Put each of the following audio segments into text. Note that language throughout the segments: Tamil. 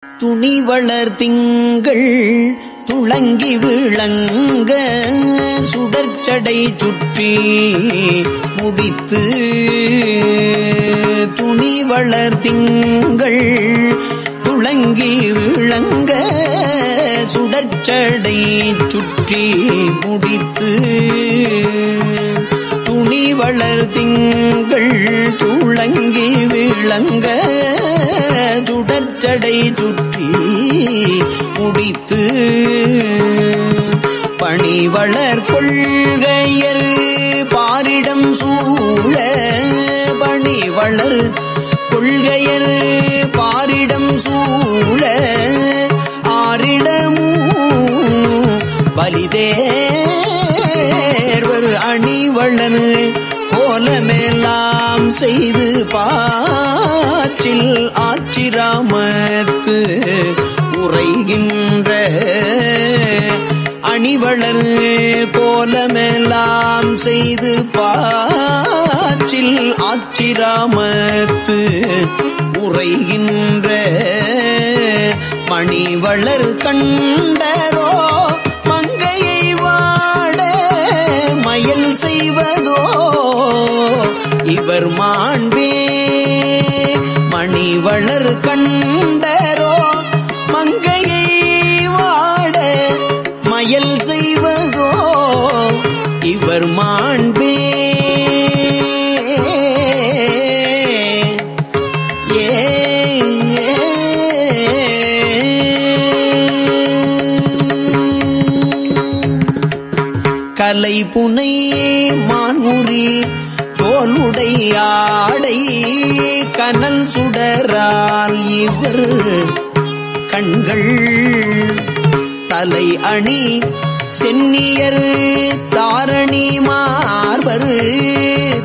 துணி வளர் திங்கள் துளங்கி விளங்க சுடர்ச்சடை சுற்றி முடித்து துணி வளர் திங்கள் துளங்கி விளங்க சுடர்ச்சடை சுற்றி முடித்து துணி வளர் திங்கள் துளங்கி விளங்க சுடர்ச்சடை சுற்றி முடித்து பணிவளர் கொள்கையர் பாரிடம் சூழ பணிவளர் கொள்கையர் பாரிடம் சூழ ஆரிடமும் பலிதேர்வர் அணிவளர் கோலமெல்லாம் செய்து பாச்சில் ஆச்சிராமத்து உரைகின்ற அணிவளர் கோலமெல்லாம் செய்து பாச்சில் ஆச்சிராமத்து உரைகின்ற மணிவளர் கண்டரோ மங்கையை வாட மயல் செய்வதோ இவர் மாண்பே மணிவளர் கண்டரோ மங்கையை வாட மயல் செய்வதோ இவர் மாண்பே கலை புனை மான்முறி தோலுடையாடை கனல் சுடரால் இவர் கண்கள் தலை அணி சென்னியர் தாரணி மார்பரு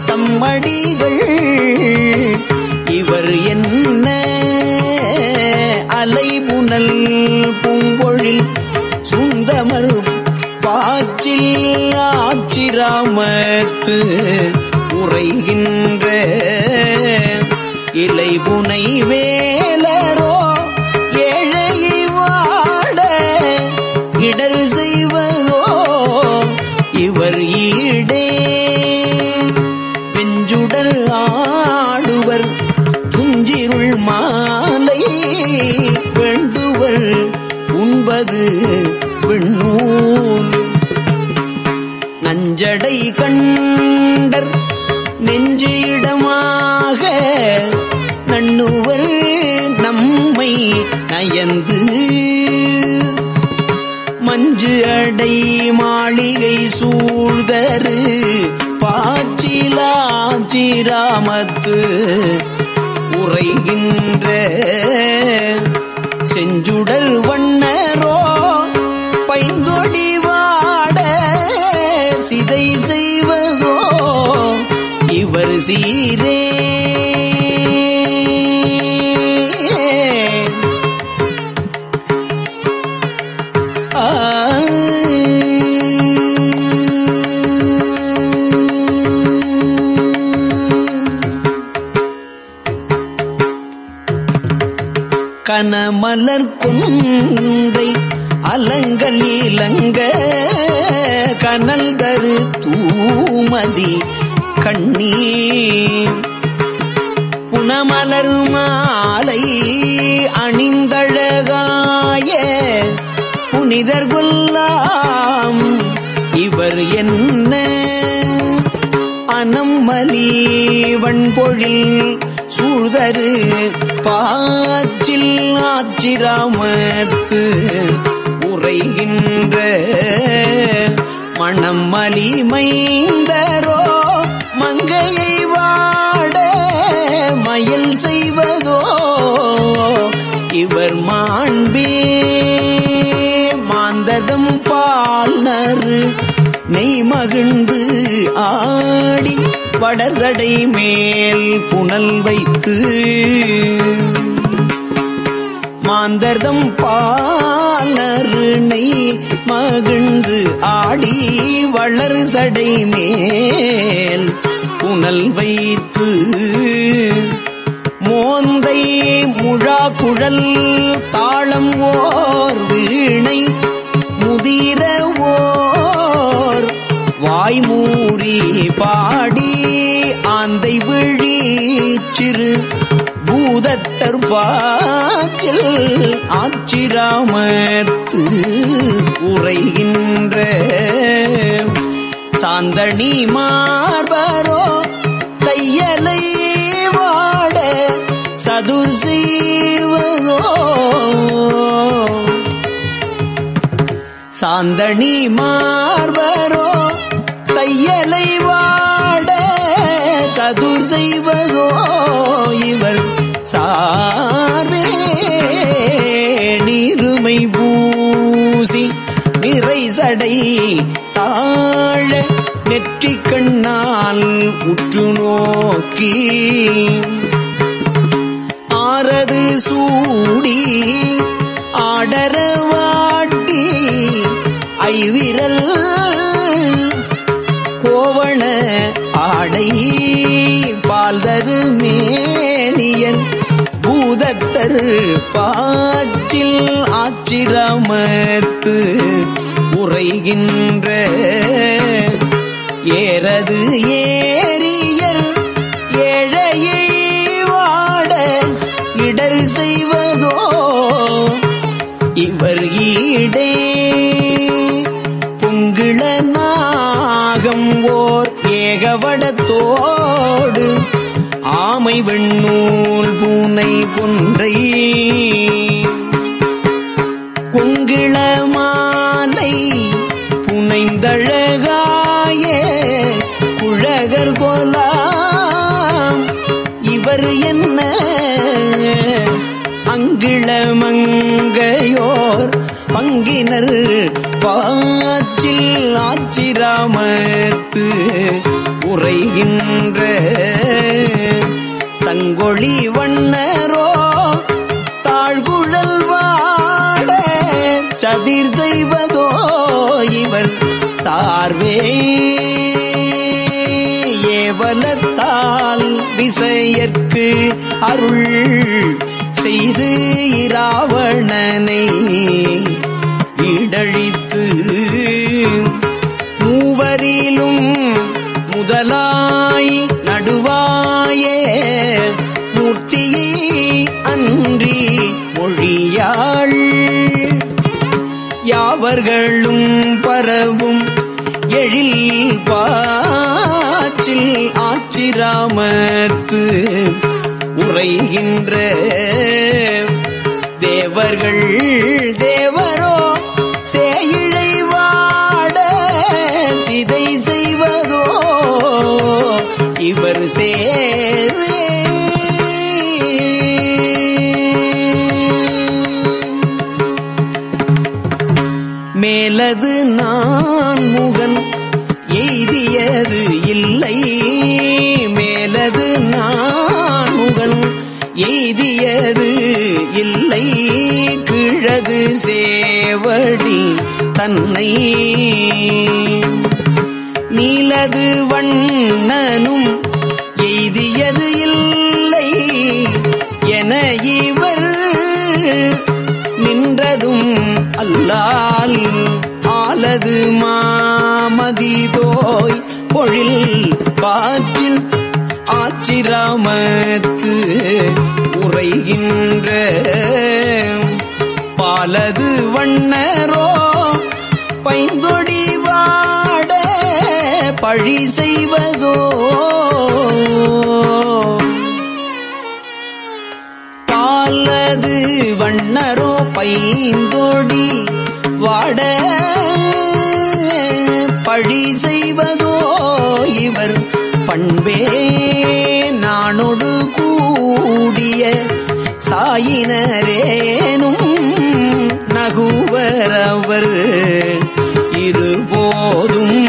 தம்மடிகள் இவர் என்ன அலைபுனல் பூம்பொழில் சுந்தமர் பாச்சில் ஆச்சிராமத்து உரைகின்ற இலைபுனை வேலரோ ஏழை வாட இடர் செய்வதோ இவர் ஈடே வெஞ்சுடர் ஆடுவர் துஞ்சிருள் மாலை வேண்டுவர் உண்பது விண்ணூல் நஞ்சடை கண்டர் நெஞ்சிடமாக நண்ணுவர் நம்மை நயந்து மஞ்சு அடை மாளிகை சூழ்தரு பாச்சிலாச்சிராமத்து உரைகின்ற செஞ்சுடர் வண்ணரோ பைந்தொடி வாட சிதை செய்வதோ இவர் சீரே கனமலர் கொன்றை அலங்கல் இலங்க கனல் தரு தூமதி கண்ணீ புனமலர் மாலை அணிந்தழகாய புனிதர் கொல்லாம் இவர் என்ன அனம்மலி வண்பொழில் சூழ்தரு பாச்சில் ஆச்சிராமத்து உரைகின்ற மணம்மலி மைந்தரோ மங்கையை வாட மயல் செய்வதோ இவர் மாண்பே மாந்ததம் பால்நறு நெய் மகிழ்ந்து ஆடி வடர்சடை மேல் புனல் வைத்து மாந்தர்தம் பாலருணை மகிழ்ந்து ஆடி வளர் சடை மேல் புனல் வைத்து மோந்தை முழா குழல் தாளம் ஓர் வீணை முதிரவோர் வாய்மூறி பாடி ஆந்தை விழி சிறு பூதத்தர் பாச்சில் ஆச்சிராமத்து உரைகின்ற சாந்தணி மார்பரோ தையலை வாட சதுர் செய்வதோ சாந்தணி மார்பரோ தையலை வாட சதுர் செய்வதோ இவர் சார்வே நீருமை பூசி நிறை சடை தாழ நெற்றி கண்ணால் உற்று நோக்கி ஆரது சூடி ஆடரவாட்டி ஐவிரல் கோவண ஆடை பால்தரு மேனியன் பூதத்தர் பாச்சில் ஆச்சிரமத்து உரைகின்ற ஏறது ஏரியர் ஏழையை வாட இடர் செய்வதோ இவர் ஈடே பொங்கிள நாகம் ஓர் ஏகவடத்தோடு ஆமை வெண்ணூல் பூனை கொன்றை கொங்கிள மாலை புனைந்தழகாய குழகர் கோலாம் இவர் என்ன அங்கிள மங்கையோர் பங்கினர் பாச்சில் ஆச்சிராமத்து உரைகின்ற சங்கொழி வண்ணரோ தாழ்குழல் வாட சதிர் செய்வதோ இவர் சார்வே ஏவலத்தால் விசையற்கு அருள் செய்து இராவணனை இடழித்து மூவரிலும் முதலாய் நடுவாயே மூர்த்தியை அன்றி மொழியாள் யாவர்களும் பரவும் எழில் பாச்சில் ஆச்சிராமத்து உரைகின்ற தேவர்கள் தேவரோ சேயிழை வாட சிதை செய்வதோ இவர் சேர்வே மேலது நான் முகன் எய்தியது இல்லை மேலது நான் முகன் எய்தியது இல்லை கிழது சேவடி தன்னை நீலது வண்ணனும் எய்தியது இல்லை என இவர் நின்றதும் அல்லால் ஆலது மாமதிதோய் பொழில் பாச்சில் ஆச்சிராமத்து உரைகின்ற பாலது வண்ணரோ பைந்தொடி வாட பழி செய்வதோ பாலது வண்ணரோ பைந்தொடி வாட பழி செய்வதோ இவர் பண்பே நானொடு கூடிய சாயினரேனும் நகுவரவர் இருபோதும்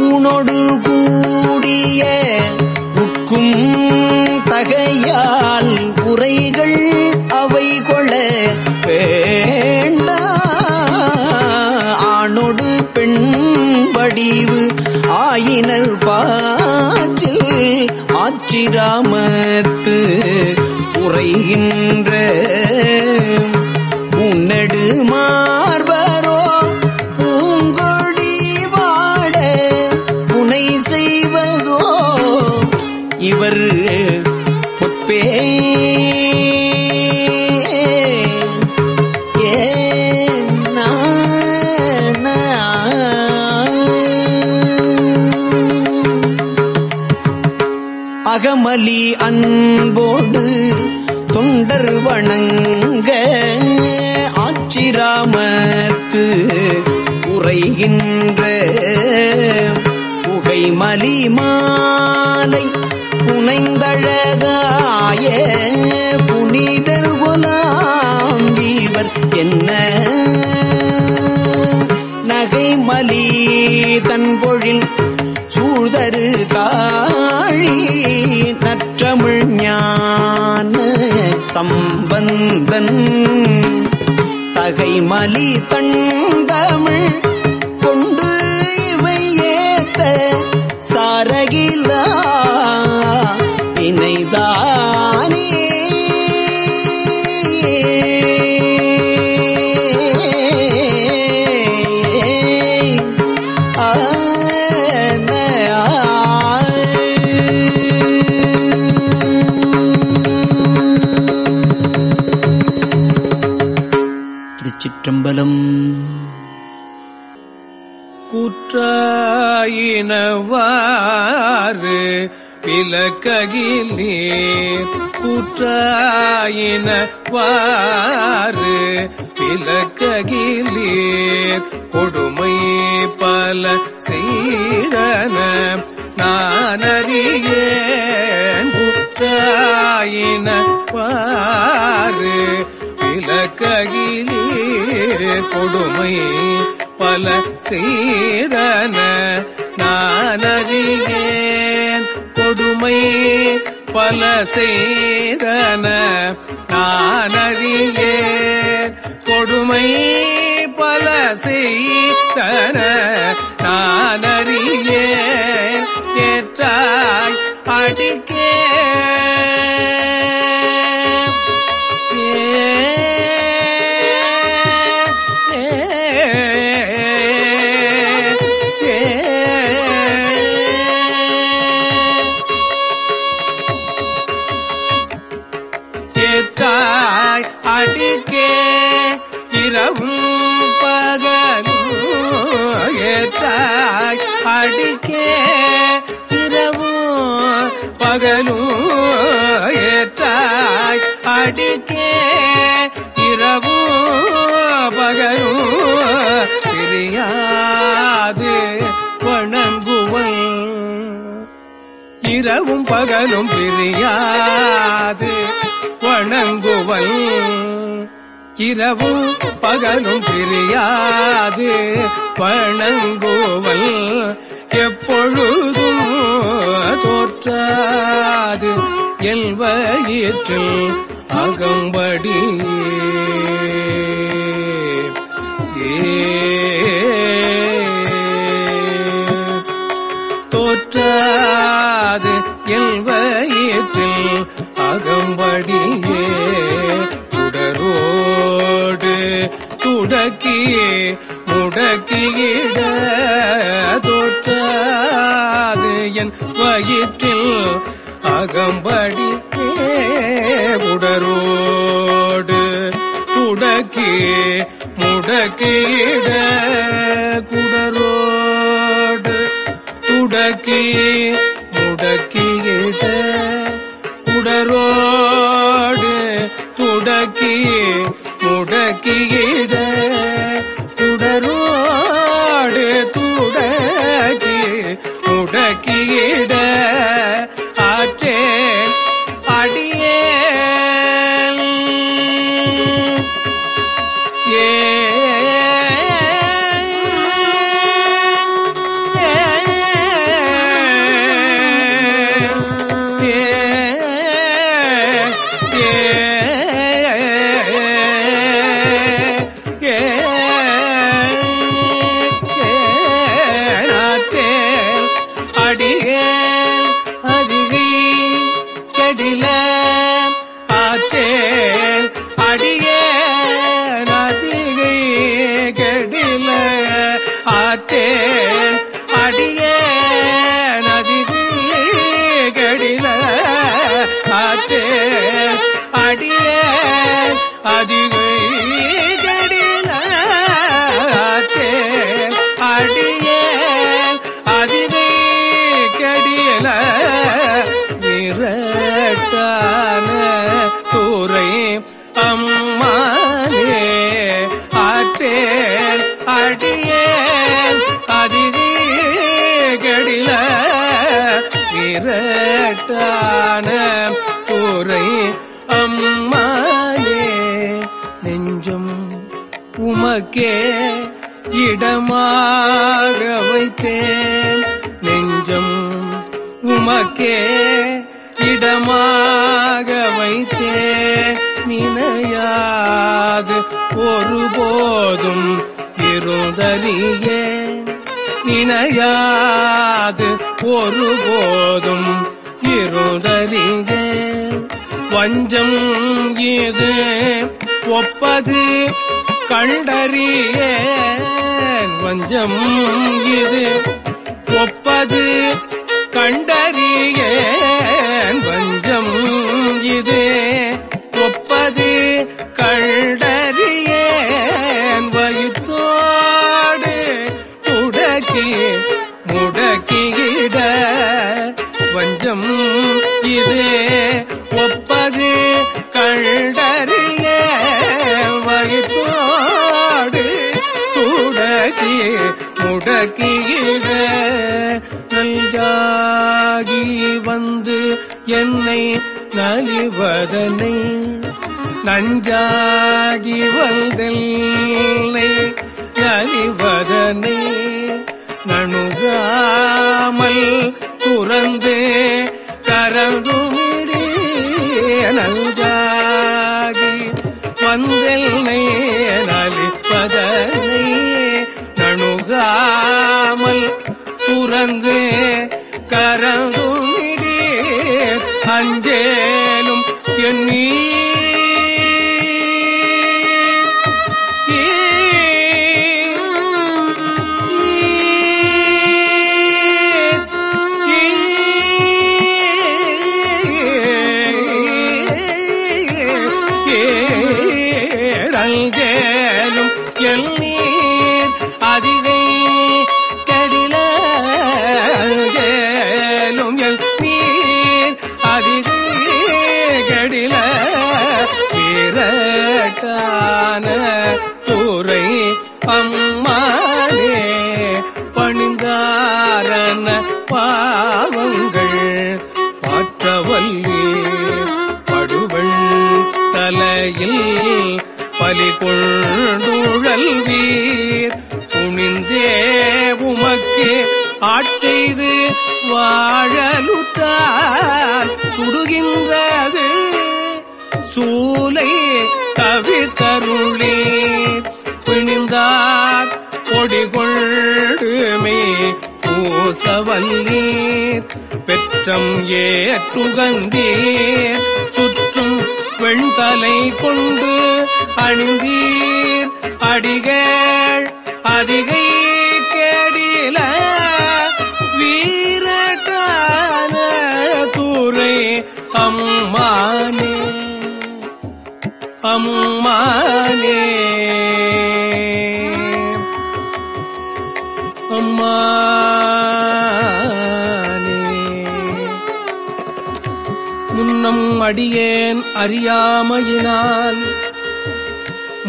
ஊனொடு கூடிய உட்கும் தகையால் உரைகள் அவை கொள வேண்ட ஆணொடு பெண் வடிவு ஆயினர் பாச்சில் ஆச்சி ஆச்சிராமத்து உரைகின்ற உன்னடு மார்பரோ பூங்கொடி வாட புனை செய்வதோ இவர் பொற்பே அகமலி அன்போடு தொண்டர் வணங்க ஆச்சிராமத்து உரைகின்ற புகைமலி மாலை புனைந்தழகாய புனிதர் குலாம் இவர் என்ன நகைமலி தன்பொழில் சூழ்தரு காழி நற்றமிழ் ஞான சம்பந்தன் தகைமலி தண்டமிழ் கொண்டு இவை ஏத்த சாரகிலா வினைதானே திருச்சிற்றம்பலம். கூற்றாயினவாறு விலக்ககிலே கூற்றாயினவாறு விலக்ககிலே கொடுமை பல செய்தன நானறியேன் கூற்றாயினவாறு விலக்ககிலே கொடுமை பல செய்தன நானறியேன் கொடுமை பல செய்தன நானறியேன் கொடுமை பல செய்தன நானறியேன் ஏற்றாய் அடிக்கே அடிக்கே இரவும் பகலும் ஏற்றாய் அடிக்கே இரவும் பகலும் ஏற்றாய் அடிக்கே இரவும் பகலும் பிரியாது வணங்குவன் இரவும் பகலும் பிரியாது வணங்குவல் இரவும் பகலும் பிரியாது வணங்குவல் எப்பொழுதும் தோற்றாது எல்வயிற்றில் அகம்படி தோற்றாது எல்வயிற்றில் அகம்படியே உடரோடு துடக்கியே முடக்கியிட தோற்றாது என் வயிற்றில் அகம்படியே உடரோடு துடக்கி முடக்கியிட குடரோடு துடக்கி முடக்கியிட குடரோடு துடக்கி முடக்கியிட குடரோடு துடக்கி முடக்கியிட ஆற்றேன் அடியேன் அடியேன் அதிகை அதிகை கடில அடியேன் அதிகை கடில விரட்டான தூரை அம்மானே ஆற்றேன் அடியேன் அதிகை கடில விரட்டான தூரை அம்மானே. நெஞ்சம் உமக்கே இடமாக வைத்தேன், நெஞ்சம் உமக்கே இடமாக வைத்தேன். நினையாது ஒருபோதும் இருந்தறியே, நினையாது ஒருபோதும் இருந்தறியே. வஞ்சம் இது ஒப்பது கண்டறியேன், வஞ்சம் இது ஒப்பது கண்டறியேன். வஞ்சம் இது ஒப்பது கண்டறியேன். வயிற்றோடு முடக்கி முடக்கிட வஞ்சம் இது ஒப்பது கண்டறியேன். வயிற்றோடு துடக்கி முடக்கிட நல்காகி வந்து என்னை நலிவதனை, நஞ்சாகி வந்தெல்லை நலிவதனை நணுகாமல் துறந்து கரந்துமிடி. நஞ்சாகி வந்தெல்லை நலிப்பதனை நணுகாமல் துறந்து கரந்துமிடி. அஞ்சேலும் எண்ணி அஞ்சேலும் எண்ணீர் அதிகை கடில, அஞ்சேலும் எண்ணீர் அதிகை கடில விரட்டான தூரை அம்மானே. பணிந்தாரன பாவங்கள் பாற்றவல்லி படுவள் தலையில் பலி கொண்டுழல் வீர். துணிந்தே உமக்கு ஆட்செய்து வாழலுற்றால் சுடுகின்றது சூலை கவித்தருளே. பிணிந்தார் ஒடிகொள்ளுமே பூசவல்லீர். பெற்றம் ஏற்றுகந்தீர் சுற்றும் வெண்தலை கொண்டு அணிந்தீர். அடிகள் அதிகை கேடில வீரட்டான தூரை அம்மானே அம்மானே அம்மானே. முன்னம் அடியேன் அறியாமையினால்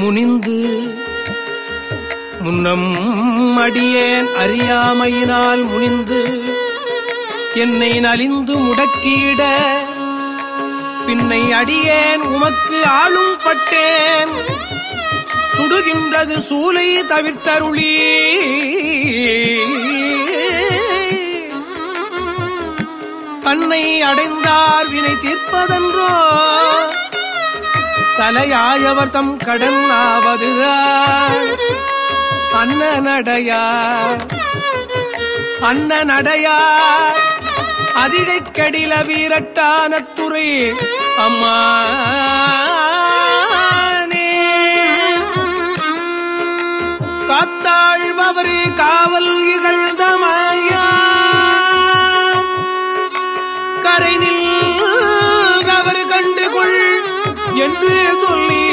முனிந்து, முன்னம் அடியேன் அறியாமையினால் முனிந்து என்னை நலிந்து முடக்கிட, பின்னை அடியேன் உமக்கு ஆளும் பட்டேன். சுடுகின்றது சூலை தவிர்த்தருளி. தன்னை அடைந்தார் வினை தீர்ப்பதன்றோ, தலையாயவர் தம் கடன் ஆவதுதான். அன்னநடையா அன்னநடையா அதிகை கடில வீரட்டான துறை அம்மானே. காத்தாழ்பவர் காவல் இகழ்ந்தமையா கரைநில் கவர் கண்டுகொள் என்று சொல்லி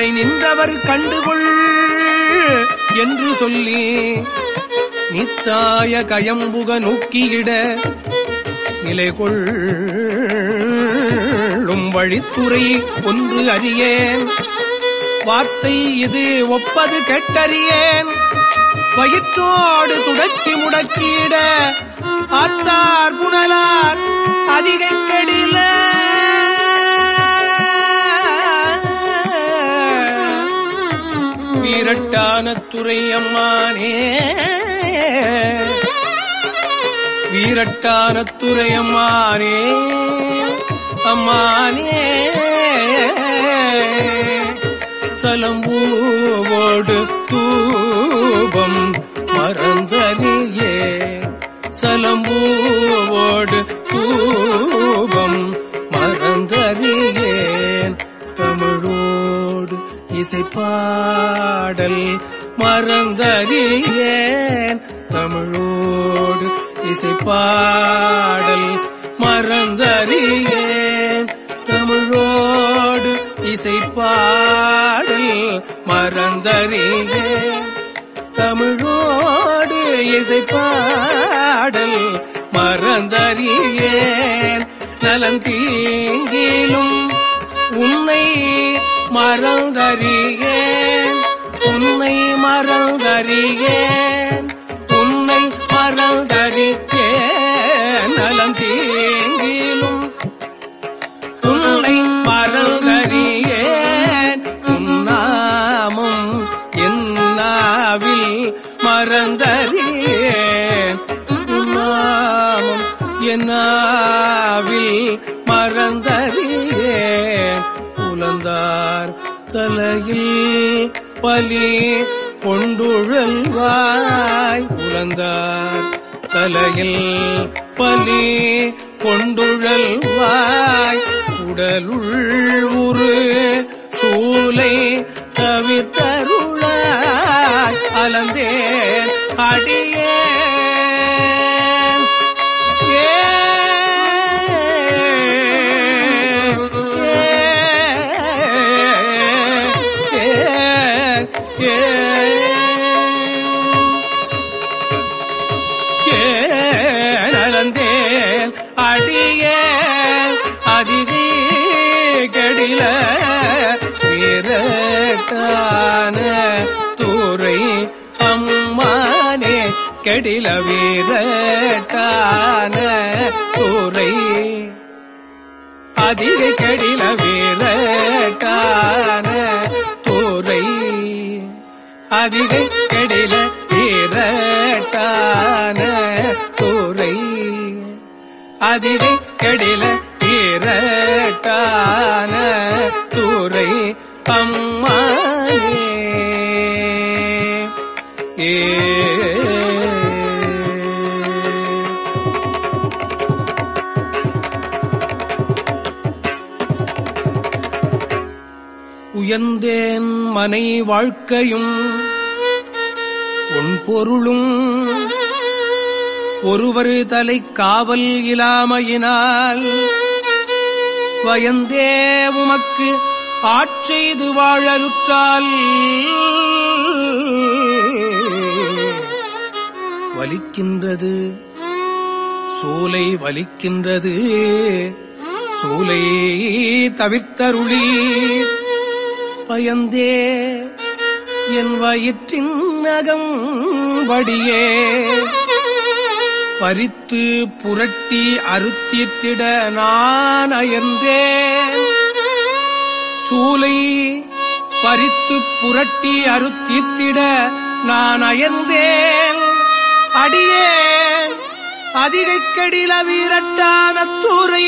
என்னை நின்றவர் கண்டுகொள் என்று சொல்லி நித்தாய கயம்புக நோக்கியிட நிலை கொள்ளும் வழித்துறை ஒன்று அறியேன். வார்த்தை இது ஒப்பது கெட்டறியேன். வயிற்றோடு துடக்கி முடக்கியிட ஆத்தார் புனலார் அதிகை கெடில வீரட்டான துறை அம்மானே வீரட்டான துறை அம்மானே அம்மானே சலம்பூவோடு தூபம் மறந்தலியே சலம்பூவோடு தூபம் மறந்தறியேன். தமிழோடு இசைப்பாடல் மறந்தறியேன். தமிழோடு இசைப்பாடல் மறந்தறியேன். தமிழோடு இசைப்பாடல் மறந்தறியேன். தமிழோடு இசைப்பாடல் மறந்தறியேன். நலந்தீங்கிலும் உன்னை மறந்தறியேன். உன்னை மறந்தறியேன். உன்னை மறந்தறியேன். நலந்தீங்கிலும் உன்னை மறந்தறியேன். உன்னாமம் என்னாவில் மறந்தறியேன். உன்னாமம் என்னாவில் மறந்தறியேன். உலந்தார் தலையில் பலி கொண்டுழல்வாய். உலந்தார் தலையில் பலி கொண்டுழல்வாய். உடலுள் உரு சூலை தவிர்த்தருளாய். அலந்தேன் அடியேன் அலந்தேன் அடியேன் அதிதி கடில வீரட்டான துறை அம்மானே கடில வீரட்டான துறை அதிகை கடில வீரட்டான துறை அதிகை கடில வீரட்டான துறை அதிகை கடில வீரட்டான துறை அம்மானே உயர்ந்தேன் மனை வாழ்க்கையும் உன் பொருளும் ஒருவர் தலை காவல் இலாமையினால் வயந்தே உமக்கு ஆட்செய்து வாழலுற்றால் வலிக்கின்றது சூலை வலிக்கின்றது சூலை தவிர்த்தருளி பயந்தே என் வயிற்றின் நகம் வடியே பறித்து புரட்டி அறுத்தித்திட நான் அயர்ந்தேன். சூலை பறித்து புரட்டி அறுத்தித்திட நான் அயர்ந்தேன். அடியேன் அதிகைக்கடில வீரட்டான துறை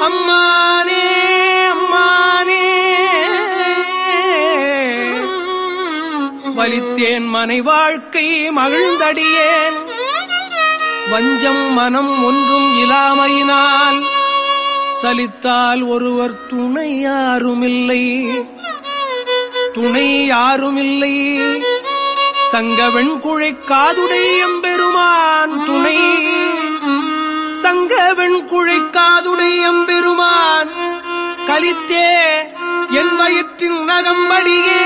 அம்மானே அம்மானே வலித்தேன் மனை வாழ்க்கை மகிழ்ந்தடியேன். வஞ்சம் மனம் ஒன்றும் இலாமையினால் சலித்தால் ஒருவர் துணை யாருமில்லை துணை யாருமில்லை. சங்க வெண்குழை காதுடை எம்பெருமான் துணை சங்க வெண்குழை காதுடை எம்பெருமான் கலித்தே என் வயிற்றின் கனகம்படியே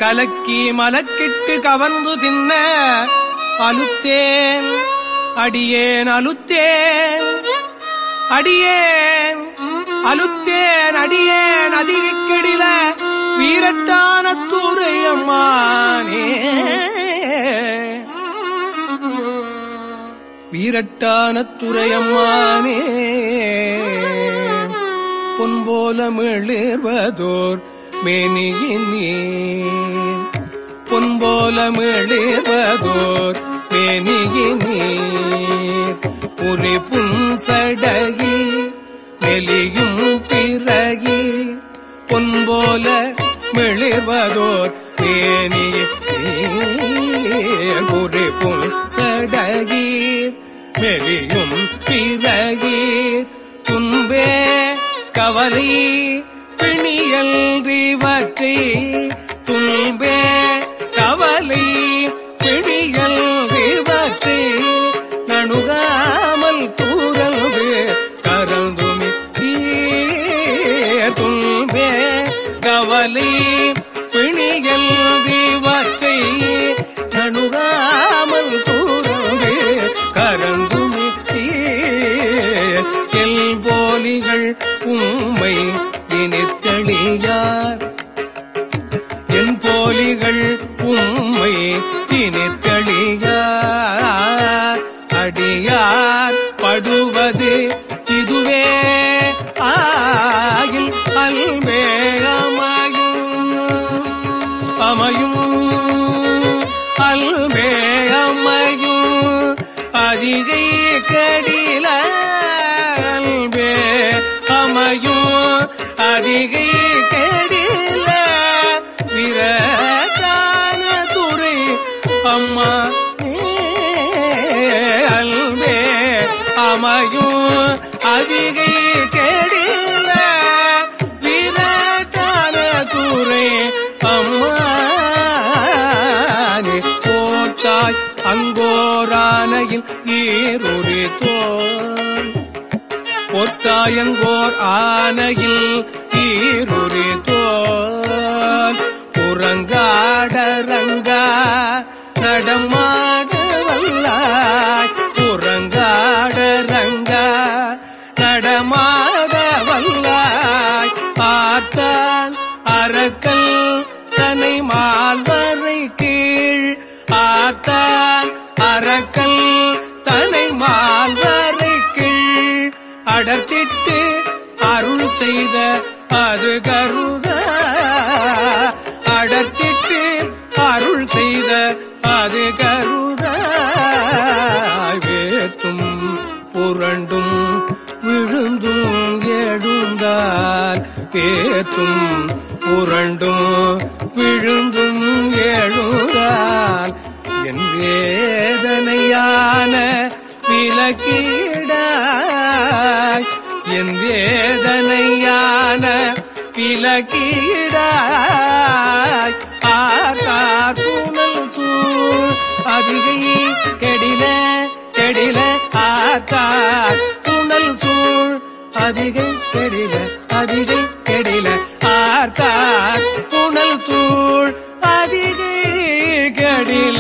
கலக்கி மலக்கிட்டு கவர்ந்து தின்ன அலுத்தேன் அடியேன் அலுத்தேன் அடியேன் அலுத்தேன் அடியேன் அதிரிக்கெடில வீரட்டான துரையம்மானே வீரட்டான துரையம்மானே பொன்போல மிளிர்வதோர் மேனியினீர் பொன்போல மிளிர்வதோர் மேனியினீர் உரி புன்சடகி மெலியும் பிறகி பொன்போல மிளிர்வதோர் மேனியினீர் உரி புன்சடகீர் மெலியும் பிறகீர் துன்பே கவலை பிணியல்றிவற்றை துன்பே கவலை பிணியல்றிவற்றை நணுகாமல் தூரல்து கரந்துமி துன்பே கவலை பிணியல்றிவற்றை நணுகாமல் தூரல்து கரந்துமி எல்போலிகள் உம்மை இனித்தளியார் என் போலிகள் உம்மை இனித்தளியார் அடியார் படுவது இதுவே ஆகில் அல்வே அமையும் அல்வே அமையும் அதிகை கடில அல்வே அமையும் அதிகை கெடில விரட்டான துரை அம்மா அல்வே அமையும் அதிகை கெடில விரட்டான துரை அம்மா போத்தாய் அங்கோரானையில் ஈருரி தோல் பொத்தாயங்கோர் ஆனையில் ஈருரி தோல் புறங்காடரங்கா நடமாட வல்லாய் புறங்காடரங்கா நடமாட வல்லாய் பார்த்தான் அரக்கல் தனை மால்வரை கீழ் ஆத்தான் அரக்கல் தனை மால்வரை கீழ் அடர்த்திட்டு அருள் செய்த அது கருத அடர்த்திட்டு அருள் செய்த அது கருத வேத்தும் புரண்டும் விழுந்தும் எழுந்தால் வேத்தும் புரண்டும் விழுந்தும் எழுந்தால் என் வேதனையான விலக்கீடாய் என் வேதனையான விலக்கீடாய் ஆர்கார் புனல் சூழ் அதிகை கெடில கெடில ஆர்கார் புனல் சூழ் அதிகை கெடில அதிகை கெடில ஆர்கார் புனல் சூழ் அதிகை கெடில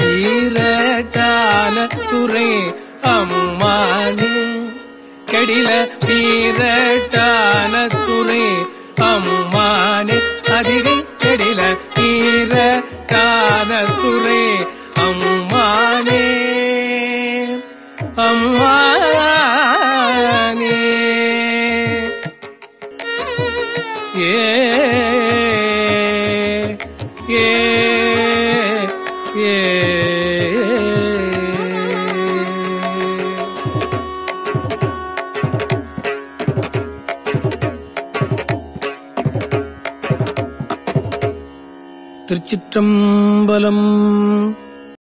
வீரட்டான துரை அம்மானே கெடில வீரட்டான துரை அம்மானே அதிகை கெடில வீரட்டான துரை அம்மானே அம்மானே திருச்சிற்றம்பலம்.